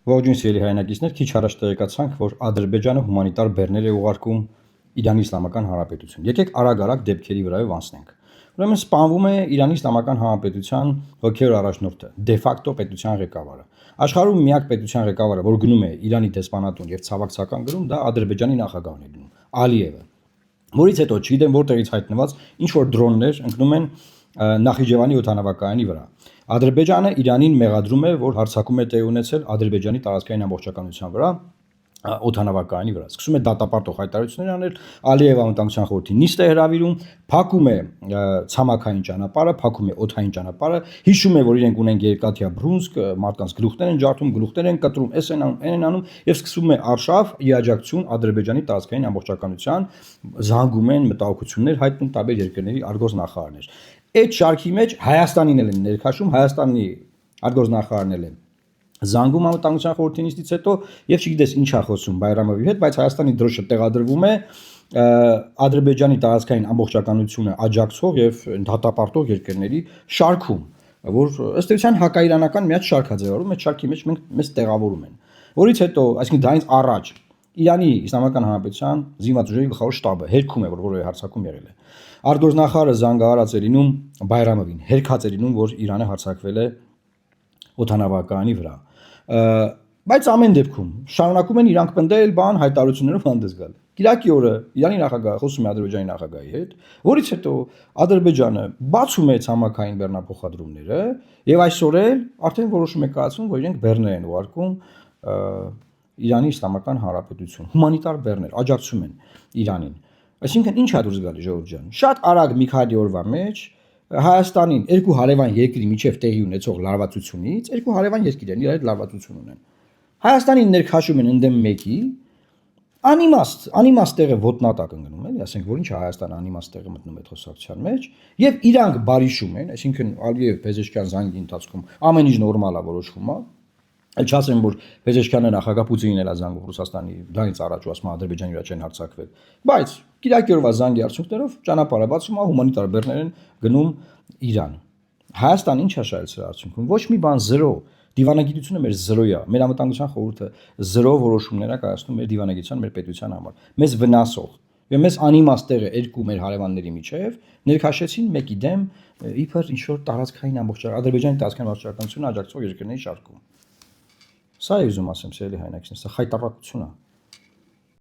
Ողջույն սիրելի հայրենակիցներ, քիչ առաջ տեղեկացանք, որ Ադրբեջանը հումանիտար բեռներ է ուղարկում Իրանի Իսլամական Հանրապետություն։ Եկեք արագ դեպքերի վրայով անցնենք։ Ուրեմն սպանվում է Իրանի Իսլամական Հանրապետության հոգևոր առաջնորդը, դե ֆակտո պետության ղեկավարը։ Աշխարհում միակ պետության ղեկավարը, որ գնում է Իրանի դեսպանատուն եւ ցավակցական գրում, դա Ադրբեջանի նախագահն է լինում, Ալիևը։ Որից հետո չգիտեմ որտեղից հայտնված ինչ որ դրոններ ընկնում են Նախիջևանի օդանավակայանի վրա։ Ադրբեջանը Իրանին մեղադրում է, որ հարձակում է տեղի ունեցել Ադրբեջանի տարածքային ամբողջականության վրա օդանավակայանի վրա։ Սկսում է դատապարտող հայտարարություններ անել, Ալիևը անվտանգության խորհրդի նիստ է հրավիրում, փակում է ցամաքային ճանապարհը, փակում է օդային ճանապարհը, հիշում է, որ իրենք ունեն երկաթյա բռունցք, մարդկանց գլուխներ են ջարդում, գլուխներ են կտրում, էս են անում, այն են անում եւ սկսում է արշավ ի աջակցություն Ադրբեջանի տարածքային ամբողջականության, զանգում են մտահոգություններ հայտնում տարբեր երկրների արգոսնախարարներ։ Այդ շարքի մեջ Հայաստանին էլ են ներքաշում, Հայաստանի արգոսնախարարն էլ է զանգում անվտանգության խորհրդի նիստից հետո եւ չգիտես ինչ է խոսում Բայրամովի հետ, բայց Հայաստանի դրոշը տեղադրվում է Ադրբեջանի տարածքային ամբողջականությունը աջակցող եւ դատապարտող երկրների շարքում, որ ըստ էության հակաիրանական մի հատ շարք է ձևավորում, այդ շարքի մեջ մեզ տեղավորում են, որից հետո, այսինքն դրանից առաջ Իրանի Իսլամական Հանրապետության զինված ուժերի գլխավոր շտաբը հերքում է, որ որևէ հարձակում եղել է։ Արտգործնախարարը զանգահարած է լինում Բայրամովին, հերքած է լինում, որ Իրանը հարձակվել է օդանավակայանի վրա։ Բայց ամեն դեպքում շարունակում են իրանք պնդել, բան հայտարարություններով հանդես գալ։ Կիրակի օրը Իրանի նախագահը խոսում է Ադրբեջանի նախագահի հետ, որից հետո Ադրբեջանը բացում է ցամաքային բեռնափոխադրումները եւ այսօր էլ արդեն որոշում է կայացվում, որ իրենք բեռներ են ուղարկում Իրանի Իսլամական Հանրապետություն, հումանիտար բեռներ, աջակցում են Իրանին։ Այսինքն ինչ է դուրս գալի ժողովուրդ ջան։ Շատ արագ մի քանի օրվա մեջ Հայաստանին երկու հարևան երկրի միջև տեղի ունեցող լարվածությունից երկու հարևան երկիր են, իրար հետ լարվածություն ունեն։ Հայաստանին ներքաշում են ընդդեմ մեկի, անիմաստ տեղը ոտնատակ ընկնում էլի, ասենք որ ինչ է Հայաստանը անիմաստ տեղը մտնում այդ խոսակցության մեջ, եւ իրանք բարիշում են, այսինքն Ալիև Փեզեշքյան զանգի ընթացքում ամեն ինչ նորմալ է որոշվում է։ Չասեմ, որ Փեզեշքյանը նախագահ Պուտինին էլ է զանգում Ռուսաստանի դրանից առաջ ու ասում Ադրբեջանի վրա չեն հարձակվել, բայց Կիրակի օրվա զանգի արդյունքներով ճանապարհը բացում է, հումանիտար բեռներ են գնում Իրան։ Հայաստանը ինչ է շահել սրա արդյունքում։ Ոչ մի բան, զրո։ Դիվանագիտությունը մեր զրո է։ Մեր անվտանգության խորհուրդը զրո որոշումներ է կայացնում մեր դիվանագիտության, մեր պետության համար։ Մեզ վնասող եւ մեզ անիմաստ տեղը երկու մեր հարևանների միջև ներքաշեցին մեկի դեմ իբր ինչ որ տարածքային ամբողջական Ադրբեջանի տարածքային ամբողջականությունը աջակցող երկրների շարքում։ Սա է ուզում ասեմ, սիրելի հայրենակիցներ, սա խայտառակություն է։